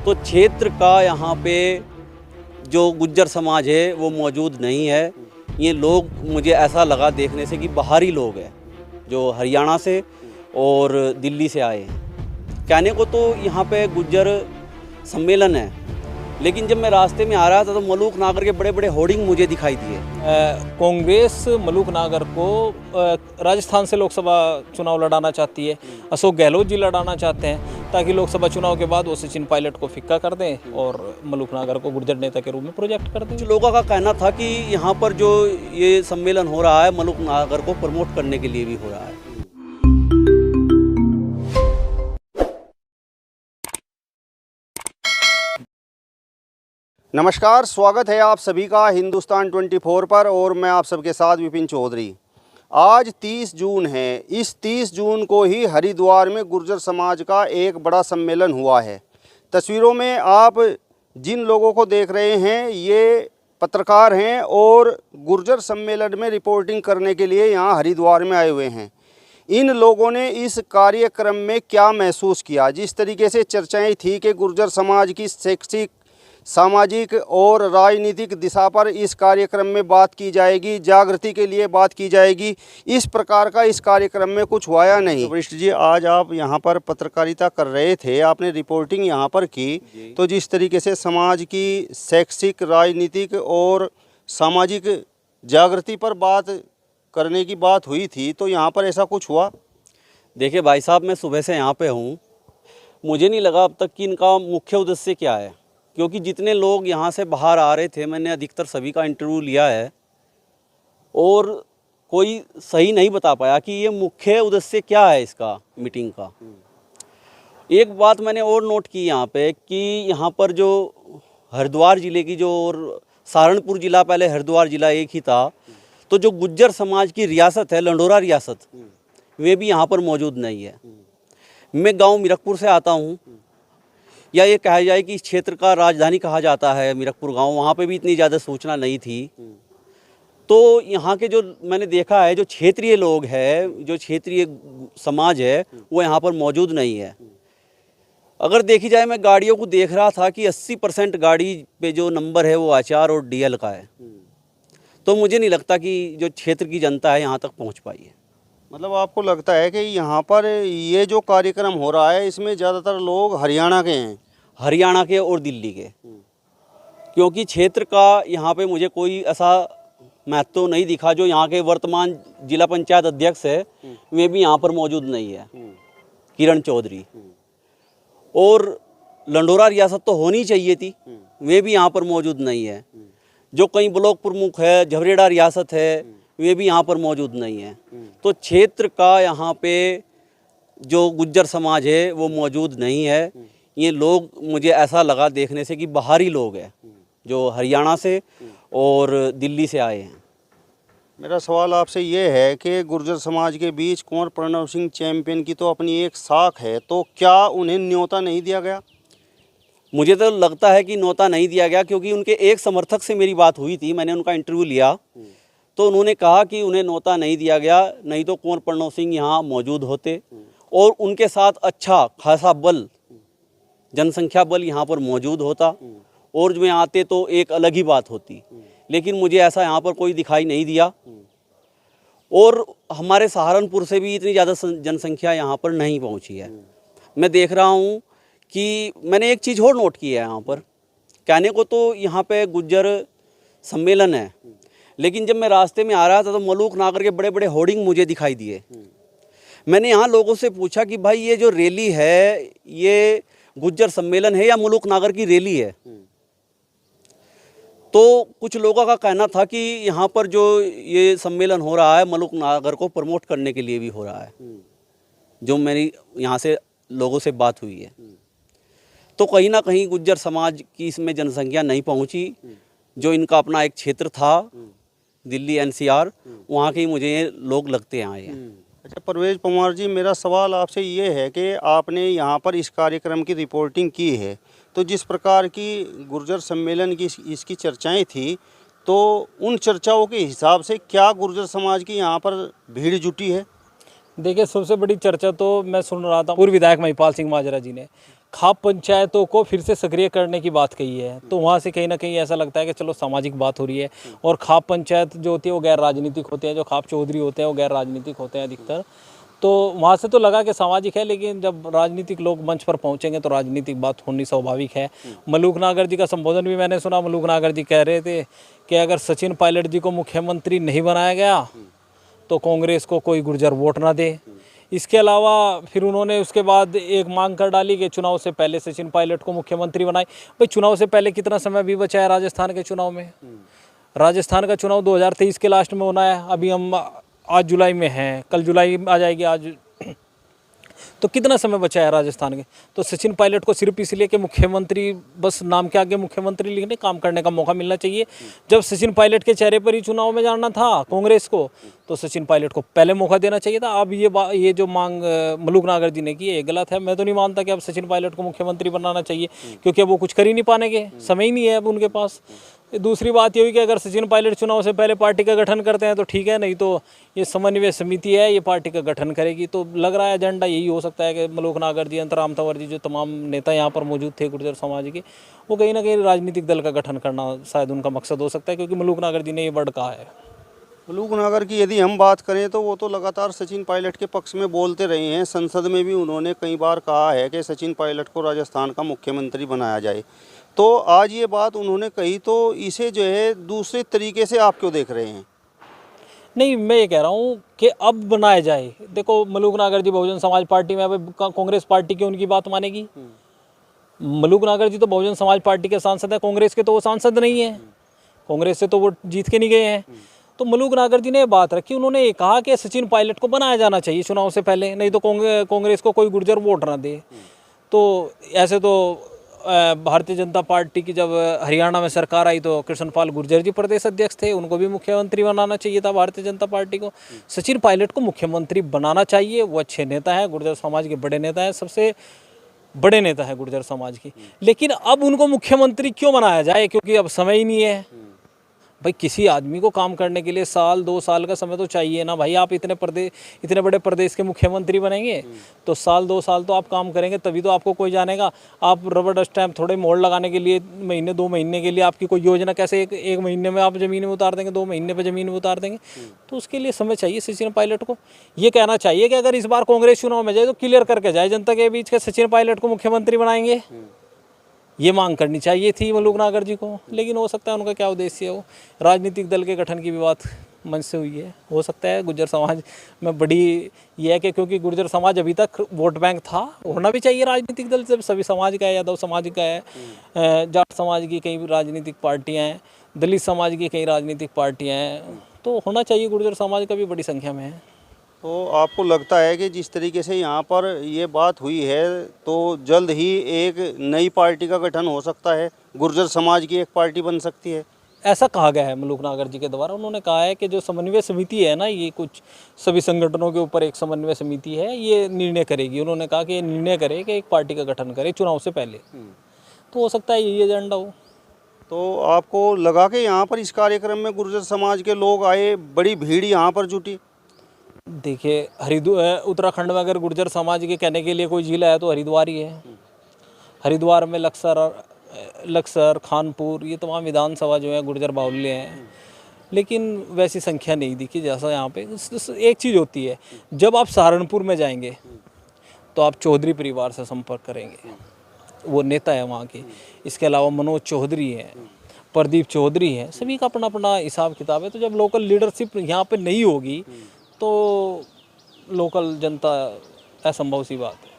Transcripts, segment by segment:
तो क्षेत्र का यहाँ पे जो गुज्जर समाज है वो मौजूद नहीं है। ये लोग मुझे ऐसा लगा देखने से कि बाहरी लोग हैं जो हरियाणा से और दिल्ली से आए हैं। कहने को तो यहाँ पे गुज्जर सम्मेलन है, लेकिन जब मैं रास्ते में आ रहा था तो मलूक नागर के बड़े बड़े होर्डिंग मुझे दिखाई दिए। कांग्रेस मलूक नागर को राजस्थान से लोकसभा चुनाव लड़ाना चाहती है। अशोक गहलोत जी लड़ाना चाहते हैं ताकि लोकसभा चुनाव के बाद वो सचिन पायलट को फिक्का कर दें और मलूक नागर को गुर्जर नेता के रूप में प्रोजेक्ट कर दें। लोगों का कहना था कि यहाँ पर जो ये सम्मेलन हो रहा है मलूक नागर को प्रमोट करने के लिए भी हो रहा है। नमस्कार, स्वागत है आप सभी का हिंदुस्तान 24 पर और मैं आप सबके साथ विपिन चौधरी। आज 30 जून है। इस 30 जून को ही हरिद्वार में गुर्जर समाज का एक बड़ा सम्मेलन हुआ है। तस्वीरों में आप जिन लोगों को देख रहे हैं ये पत्रकार हैं और गुर्जर सम्मेलन में रिपोर्टिंग करने के लिए यहाँ हरिद्वार में आए हुए हैं। इन लोगों ने इस कार्यक्रम में क्या महसूस किया, जिस तरीके से चर्चाएँ थी कि गुर्जर समाज की शैक्षिक, सामाजिक और राजनीतिक दिशा पर इस कार्यक्रम में बात की जाएगी, जागृति के लिए बात की जाएगी, इस प्रकार का इस कार्यक्रम में कुछ हुआ या नहीं। वरिष्ठ जी, आज आप यहाँ पर पत्रकारिता कर रहे थे, आपने रिपोर्टिंग यहाँ पर की, तो जिस तरीके से समाज की शैक्षिक, राजनीतिक और सामाजिक जागृति पर बात करने की बात हुई थी, तो यहाँ पर ऐसा कुछ हुआ? देखिए भाई साहब, मैं सुबह से यहाँ पे हूँ, मुझे नहीं लगा अब तक कि इनका मुख्य उद्देश्य क्या है, क्योंकि जितने लोग यहाँ से बाहर आ रहे थे मैंने अधिकतर सभी का इंटरव्यू लिया है और कोई सही नहीं बता पाया कि ये मुख्य उद्देश्य क्या है इसका मीटिंग का। एक बात मैंने और नोट की यहाँ पे कि यहाँ पर जो हरिद्वार ज़िले की जो और सहारनपुर ज़िला, पहले हरिद्वार ज़िला एक ही था, तो जो गुज्जर समाज की रियासत है, लंडोरा रियासत, वे भी यहाँ पर मौजूद नहीं है। मैं गाँव मीरकपुर से आता हूँ, या ये कहा जाए कि इस क्षेत्र का राजधानी कहा जाता है मीरकपुर गांव, वहाँ पे भी इतनी ज़्यादा सूचना नहीं थी। तो यहाँ के जो मैंने देखा है, जो क्षेत्रीय लोग हैं, जो क्षेत्रीय समाज है, वो यहाँ पर मौजूद नहीं है। अगर देखी जाए, मैं गाड़ियों को देख रहा था कि 80% गाड़ी पे जो नंबर है वो आचार और डीएल का है। तो मुझे नहीं लगता कि जो क्षेत्र की जनता है यहाँ तक पहुँच पाई है। मतलब आपको लगता है कि यहाँ पर ये जो कार्यक्रम हो रहा है इसमें ज़्यादातर लोग हरियाणा के हैं? हरियाणा के और दिल्ली के, क्योंकि क्षेत्र का यहाँ पे मुझे कोई ऐसा महत्व नहीं दिखा। जो यहाँ के वर्तमान जिला पंचायत अध्यक्ष है वे भी यहाँ पर मौजूद नहीं है, किरण चौधरी, और लंडोरा रियासत तो होनी चाहिए थी, वे भी यहाँ पर मौजूद नहीं है। जो कई ब्लॉक प्रमुख है, झबरेड़ा रियासत है, वे भी यहाँ पर मौजूद नहीं है। तो क्षेत्र का यहाँ पे जो गुज्जर समाज है वो मौजूद नहीं है। ये लोग मुझे ऐसा लगा देखने से कि बाहरी लोग हैं जो हरियाणा से और दिल्ली से आए हैं। मेरा सवाल आपसे ये है कि गुर्जर समाज के बीच कुंवर प्रणव सिंह चैंपियन की तो अपनी एक साख है, तो क्या उन्हें न्योता नहीं दिया गया? मुझे तो लगता है कि न्योता नहीं दिया गया, क्योंकि उनके एक समर्थक से मेरी बात हुई थी, मैंने उनका इंटरव्यू लिया, तो उन्होंने कहा कि उन्हें न्योता नहीं दिया गया, नहीं तो कुंवर प्रणव सिंह यहाँ मौजूद होते और उनके साथ अच्छा खासा बल, जनसंख्या बल यहाँ पर मौजूद होता और जो यहाँ आते तो एक अलग ही बात होती। लेकिन मुझे ऐसा यहाँ पर कोई दिखाई नहीं दिया और हमारे सहारनपुर से भी इतनी ज़्यादा जनसंख्या यहाँ पर नहीं पहुँची है। मैं देख रहा हूँ कि मैंने एक चीज़ और नोट की है यहाँ पर, कहने को तो यहाँ पे गुज्जर सम्मेलन है, लेकिन जब मैं रास्ते में आ रहा था तो मलूक नागर के बड़े बड़े होर्डिंग मुझे दिखाई दिए। मैंने यहाँ लोगों से पूछा कि भाई ये जो रैली है ये गुज्जर सम्मेलन है या मलूक नागर की रैली है? तो कुछ लोगों का कहना था कि यहाँ पर जो ये सम्मेलन हो रहा है मलूक नागर को प्रमोट करने के लिए भी हो रहा है। जो मेरी यहाँ से लोगों से बात हुई है, तो कहीं ना कहीं गुज्जर समाज की इसमें जनसंख्या नहीं पहुँची। जो इनका अपना एक क्षेत्र था दिल्ली एनसीआर, वहाँ के ही मुझे ये लोग लगते आए हैं। अच्छा परवेज पवार जी, मेरा सवाल आपसे ये है कि आपने यहाँ पर इस कार्यक्रम की रिपोर्टिंग की है, तो जिस प्रकार की गुर्जर सम्मेलन की इसकी चर्चाएं थी, तो उन चर्चाओं के हिसाब से क्या गुर्जर समाज की यहाँ पर भीड़ जुटी है? देखिए, सबसे बड़ी चर्चा तो मैं सुन रहा था पूर्व विधायक महिपाल सिंह माजरा जी ने खाप पंचायतों को फिर से सक्रिय करने की बात कही है। तो वहाँ से कहीं ना कहीं ऐसा लगता है कि चलो सामाजिक बात हो रही है। और खाप पंचायत जो होती है वो गैर राजनीतिक होते हैं, जो खाप चौधरी होते हैं वो गैर राजनीतिक होते हैं अधिकतर। तो वहाँ से तो लगा कि सामाजिक है, लेकिन जब राजनीतिक लोग मंच पर पहुँचेंगे तो राजनीतिक बात होनी स्वाभाविक है। मलूक नागर जी का संबोधन भी मैंने सुना। मलूक नागर जी कह रहे थे कि अगर सचिन पायलट जी को मुख्यमंत्री नहीं बनाया गया तो कांग्रेस को कोई गुर्जर वोट ना दे। इसके अलावा फिर उन्होंने उसके बाद एक मांग कर डाली कि चुनाव से पहले सचिन पायलट को मुख्यमंत्री बनाए। भाई चुनाव से पहले कितना समय भी बचा है राजस्थान के चुनाव में? राजस्थान का चुनाव 2023 के लास्ट में होना है। अभी हम आज जुलाई में हैं, कल जुलाई आ जाएगी आज, तो कितना समय बचा है राजस्थान के? तो सचिन पायलट को सिर्फ इसलिए कि मुख्यमंत्री, बस नाम के आगे मुख्यमंत्री लिखने, काम करने का मौका मिलना चाहिए। जब सचिन पायलट के चेहरे पर ही चुनाव में जाना था कांग्रेस को, तो सचिन पायलट को पहले मौका देना चाहिए था। अब ये जो मांग मलूक नागर जी ने की है ये गलत है। मैं तो नहीं मानता कि अब सचिन पायलट को मुख्यमंत्री बनाना चाहिए, क्योंकि अब वो कुछ कर ही नहीं पाएंगे, समय ही नहीं है अब उनके पास। दूसरी बात ये हुई कि अगर सचिन पायलट चुनाव से पहले पार्टी का गठन करते हैं तो ठीक है, नहीं तो ये समन्वय समिति है, ये पार्टी का गठन करेगी। तो लग रहा है एजेंडा यही हो सकता है कि मलूक नागर जी, अंतराम तंवर जी, जो तमाम नेता यहाँ पर मौजूद थे गुर्जर समाज के, वो कहीं ना कहीं राजनीतिक दल का गठन करना शायद उनका मकसद हो सकता है, क्योंकि मलूक नागर जी ने ये वर्ड कहा है। मलूक नागर की यदि हम बात करें तो वो तो लगातार सचिन पायलट के पक्ष में बोलते रहे हैं। संसद में भी उन्होंने कई बार कहा है कि सचिन पायलट को राजस्थान का मुख्यमंत्री बनाया जाए। तो आज ये बात उन्होंने कही, तो इसे जो है दूसरे तरीके से आप क्यों देख रहे हैं? नहीं, मैं ये कह रहा हूँ कि अब बनाया जाए। देखो मलूक नागर जी बहुजन समाज पार्टी में, अब कांग्रेस पार्टी की उनकी बात मानेगी? मलूक नागर जी तो बहुजन समाज पार्टी के सांसद है, कांग्रेस के तो वो सांसद नहीं है, कांग्रेस से तो वो जीत के नहीं गए हैं। तो मलूक नागर जी ने ये बात रखी, उन्होंने ये कहा कि सचिन पायलट को बनाया जाना चाहिए चुनाव से पहले, नहीं तो कांग्रेस को कोई गुर्जर वोट ना दे। तो ऐसे तो भारतीय जनता पार्टी की जब हरियाणा में सरकार आई तो कृष्णपाल गुर्जर जी प्रदेश अध्यक्ष थे, उनको भी मुख्यमंत्री बनाना चाहिए था भारतीय जनता पार्टी को। सचिन पायलट को मुख्यमंत्री बनाना चाहिए, वो अच्छे नेता हैं, गुर्जर समाज के बड़े नेता हैं, सबसे बड़े नेता हैं गुर्जर समाज की। लेकिन अब उनको मुख्यमंत्री क्यों बनाया जाए? क्योंकि अब समय ही नहीं है। भाई किसी आदमी को काम करने के लिए साल 2 साल का समय तो चाहिए ना भाई। आप इतने बड़े प्रदेश के मुख्यमंत्री बनेंगे तो साल 2 साल तो आप काम करेंगे, तभी तो आपको कोई जानेगा। आप रबर स्टैम्प थोड़े मोड़ लगाने के लिए महीने 2 महीने के लिए आपकी कोई योजना कैसे एक महीने में आप ज़मीन में उतार देंगे, 2 महीने पे ज़मीन में उतार देंगे? तो उसके लिए समय चाहिए। सचिन पायलट को ये कहना चाहिए कि अगर इस बार कांग्रेस चुनाव में जाए तो क्लियर करके जाए जनता के बीच के सचिन पायलट को मुख्यमंत्री बनाएंगे। ये मांग करनी चाहिए थी मलूक नागर जी को। लेकिन हो सकता है उनका क्या उद्देश्य हो, राजनीतिक दल के गठन की भी बात मंच से हुई है। हो सकता है गुर्जर समाज में बड़ी ये है कि क्योंकि गुर्जर समाज अभी तक वोट बैंक था, होना भी चाहिए राजनीतिक दल, जब सभी समाज का है, यादव समाज का है, जाट समाज की कई राजनीतिक पार्टियाँ हैं, दलित समाज की कई राजनीतिक पार्टियाँ हैं, तो होना चाहिए। गुर्जर समाज का भी बड़ी संख्या में है। तो आपको लगता है कि जिस तरीके से यहाँ पर ये बात हुई है तो जल्द ही एक नई पार्टी का गठन हो सकता है, गुर्जर समाज की एक पार्टी बन सकती है? ऐसा कहा गया है मलूक नागर जी के द्वारा। उन्होंने कहा है कि जो समन्वय समिति है ना, ये कुछ सभी संगठनों के ऊपर एक समन्वय समिति है, ये निर्णय करेगी। उन्होंने कहा कि ये निर्णय करे कि एक पार्टी का गठन करे चुनाव से पहले। तो हो सकता है यही एजेंडा हो। तो आपको लगा कि यहाँ पर इस कार्यक्रम में गुर्जर समाज के लोग आए, बड़ी भीड़ यहाँ पर जुटी? देखिए उत्तराखंड में अगर गुर्जर समाज के कहने के लिए कोई जिला है तो हरिद्वार ही है। हरिद्वार में लक्सर, खानपुर, ये तमाम विधानसभा जो है गुर्जर बाहुल्य हैं, लेकिन वैसी संख्या नहीं दिखी जैसा यहाँ पे। एक चीज़ होती है, जब आप सहारनपुर में जाएंगे तो आप चौधरी परिवार से संपर्क करेंगे, वो नेता है वहाँ के। इसके अलावा मनोज चौधरी हैं, प्रदीप चौधरी हैं, सभी का अपना अपना हिसाब किताब है। तो जब लोकल लीडरशिप यहाँ पे नहीं होगी तो लोकल जनता असंभव सी बात है।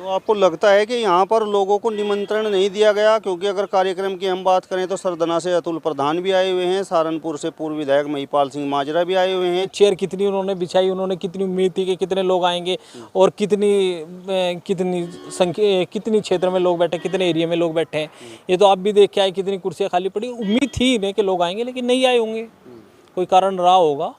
तो आपको लगता है कि यहाँ पर लोगों को निमंत्रण नहीं दिया गया? क्योंकि अगर कार्यक्रम की हम बात करें तो सरदना से अतुल प्रधान भी आए हुए हैं, सहारनपुर से पूर्व विधायक महिपाल सिंह माजरा भी आए हुए हैं। चेयर कितनी उन्होंने बिछाई, उन्होंने कितनी उम्मीद थी कि कितने लोग आएंगे और कितनी क्षेत्र में लोग बैठे, कितने एरिया में लोग बैठे हैं, ये तो आप भी देख के आए, कितनी कुर्सियाँ खाली पड़ी। उम्मीद थी इन्हें कि लोग आएंगे, लेकिन नहीं आए होंगे, कोई कारण रहा होगा,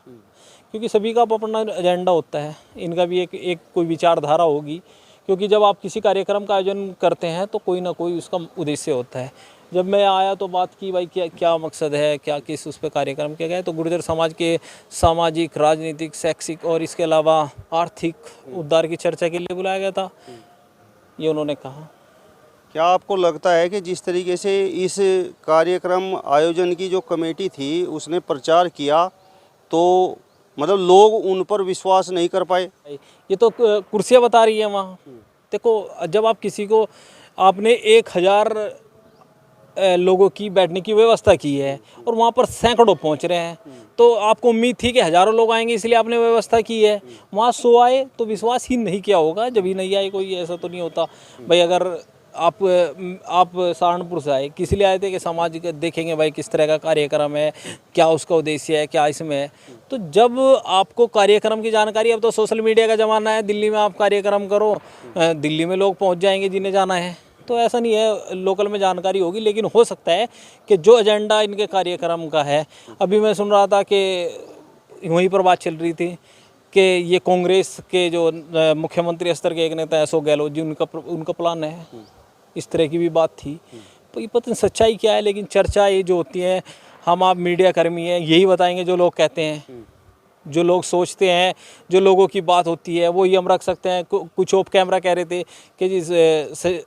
क्योंकि सभी का अपना एजेंडा होता है। इनका भी एक कोई विचारधारा होगी, क्योंकि जब आप किसी कार्यक्रम का आयोजन करते हैं तो कोई ना कोई उसका उद्देश्य होता है। जब मैं आया तो बात की भाई क्या मकसद है, क्या किस उस पर कार्यक्रम किया गया, तो गुर्जर समाज के सामाजिक, राजनीतिक, शैक्षिक और इसके अलावा आर्थिक उद्धार की चर्चा के लिए बुलाया गया था, ये उन्होंने कहा। क्या आपको लगता है कि जिस तरीके से इस कार्यक्रम आयोजन की जो कमेटी थी उसने प्रचार किया, तो मतलब लोग उन पर विश्वास नहीं कर पाए? ये तो कुर्सियाँ बता रही है वहाँ। देखो, जब आप किसी को आपने 1000 लोगों की बैठने की व्यवस्था की है और वहाँ पर सैकड़ों पहुँच रहे हैं, तो आपको उम्मीद थी कि हज़ारों लोग आएंगे इसलिए आपने व्यवस्था की है। वहाँ 100 आए तो विश्वास ही नहीं किया होगा, जब ही नहीं आए कोई, ऐसा तो नहीं होता भाई। अगर आप सहारनपुर से आए, किस लिए आए थे कि समाज के देखेंगे भाई किस तरह का कार्यक्रम है, क्या उसका उद्देश्य है, क्या इसमें है। तो जब आपको कार्यक्रम की जानकारी, अब तो सोशल मीडिया का ज़माना है, दिल्ली में आप कार्यक्रम करो, दिल्ली में लोग पहुंच जाएंगे जिन्हें जाना है। तो ऐसा नहीं है, लोकल में जानकारी होगी, लेकिन हो सकता है कि जो एजेंडा इनके कार्यक्रम का है, अभी मैं सुन रहा था कि वहीं पर बात चल रही थी कि ये कांग्रेस के जो मुख्यमंत्री स्तर के एक नेता है अशोक गहलोत जी, उनका प्लान है, इस तरह की भी बात थी। तो ये पता नहीं सच्चाई क्या है, लेकिन चर्चा ये जो होती है, हम आप मीडिया कर्मी हैं, यही बताएंगे जो लोग कहते हैं, जो लोग सोचते हैं, जो लोगों की बात होती है वही हम रख सकते हैं। कुछ ऑफ कैमरा कह रहे थे कि जिस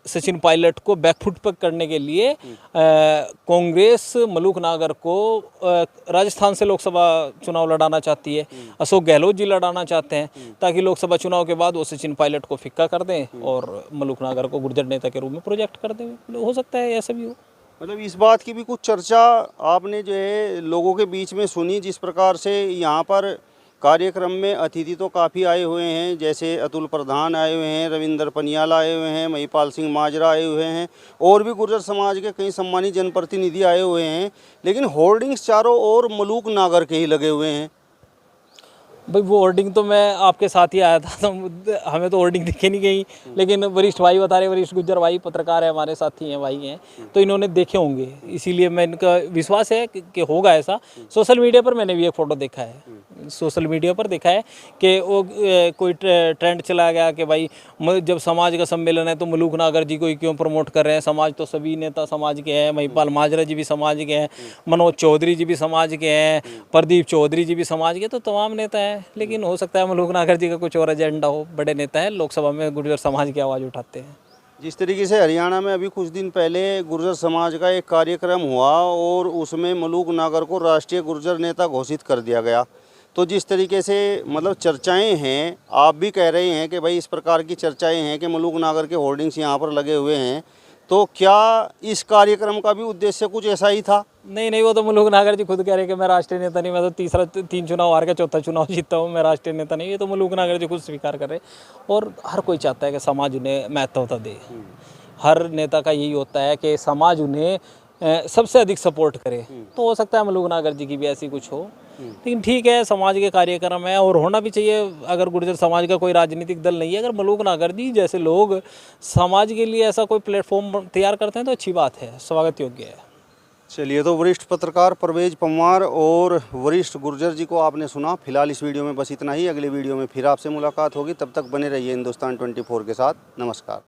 सचिन पायलट को बैकफुट पर करने के लिए कांग्रेस मलूक नागर को राजस्थान से लोकसभा चुनाव लड़ाना चाहती है, अशोक गहलोत जी लड़ाना चाहते हैं, ताकि लोकसभा चुनाव के बाद वो सचिन पायलट को फिक्का कर दें और मलूक नागर को गुर्जर नेता के रूप में प्रोजेक्ट कर दें। हो सकता है ऐसा भी हो। मतलब इस बात की भी कुछ चर्चा आपने जो है लोगों के बीच में सुनी, जिस प्रकार से यहाँ पर कार्यक्रम में अतिथि तो काफ़ी आए हुए हैं, जैसे अतुल प्रधान आए हुए हैं, रविंदर पनियाल आए हुए हैं, महिपाल सिंह माजरा आए हुए हैं, और भी गुर्जर समाज के कई सम्मानित जनप्रतिनिधि आए हुए हैं, लेकिन होर्डिंग्स चारों ओर मलूक नागर के ही लगे हुए हैं। भाई वो होर्डिंग तो मैं आपके साथ ही आया था, तो हमें तो होर्डिंग दिखे नहीं गई, लेकिन वरिष्ठ भाई बता रहे, वरिष्ठ गुज्जर भाई पत्रकार है, हमारे साथी हैं, भाई हैं, तो इन्होंने देखे होंगे, इसीलिए मैं इनका विश्वास है कि होगा ऐसा। सोशल मीडिया पर मैंने भी एक फ़ोटो देखा है, सोशल मीडिया पर देखा है कि वो कोई ट्रेंड चला गया कि भाई जब समाज का सम्मेलन है तो मलूक नागर जी को ही क्यों प्रमोट कर रहे हैं, समाज तो सभी नेता समाज के हैं, महिपाल माजरा जी भी समाज के हैं, मनोज चौधरी जी भी समाज के हैं, प्रदीप चौधरी जी भी समाज के, तो तमाम नेता हैं। लेकिन हो सकता है मलूक नागर जी का कुछ और एजेंडा हो, बड़े नेता हैं, लोकसभा में गुर्जर समाज की आवाज़ उठाते हैं। जिस तरीके से हरियाणा में अभी कुछ दिन पहले गुर्जर समाज का एक कार्यक्रम हुआ और उसमें मलूक नागर को राष्ट्रीय गुर्जर नेता घोषित कर दिया गया, तो जिस तरीके से मतलब चर्चाएं हैं, आप भी कह रहे हैं कि भाई इस प्रकार की चर्चाएं हैं कि मलूक नागर के होर्डिंग्स यहाँ पर लगे हुए हैं, तो क्या इस कार्यक्रम का भी उद्देश्य कुछ ऐसा ही था? नहीं, वो तो मलूक नागर जी खुद कह रहे हैं कि मैं राष्ट्रीय नेता नहीं, मैं तो 3 चुनाव हार के 4था चुनाव जीता हूँ, मैं राष्ट्रीय नेता नहीं। ये तो मलूक नागर जी खुद स्वीकार कर रहे हैं, और हर कोई चाहता है कि समाज उन्हें महत्वता दे। हर नेता का यही होता है कि समाज उन्हें सबसे अधिक सपोर्ट करे। तो हो सकता है मलूक नागर जी की भी ऐसी कुछ हो, लेकिन ठीक है, समाज के कार्यक्रम है और होना भी चाहिए। अगर गुर्जर समाज का कोई राजनीतिक दल नहीं है, अगर मलूक नागर जी जैसे लोग समाज के लिए ऐसा कोई प्लेटफॉर्म तैयार करते हैं तो अच्छी बात है, स्वागत योग्य है। चलिए, तो वरिष्ठ पत्रकार परवेज पंवार और वरिष्ठ गुर्जर जी को आपने सुना। फिलहाल इस वीडियो में बस इतना ही, अगले वीडियो में फिर आपसे मुलाकात होगी, तब तक बने रहिए हिंदुस्तान 24 के साथ। नमस्कार।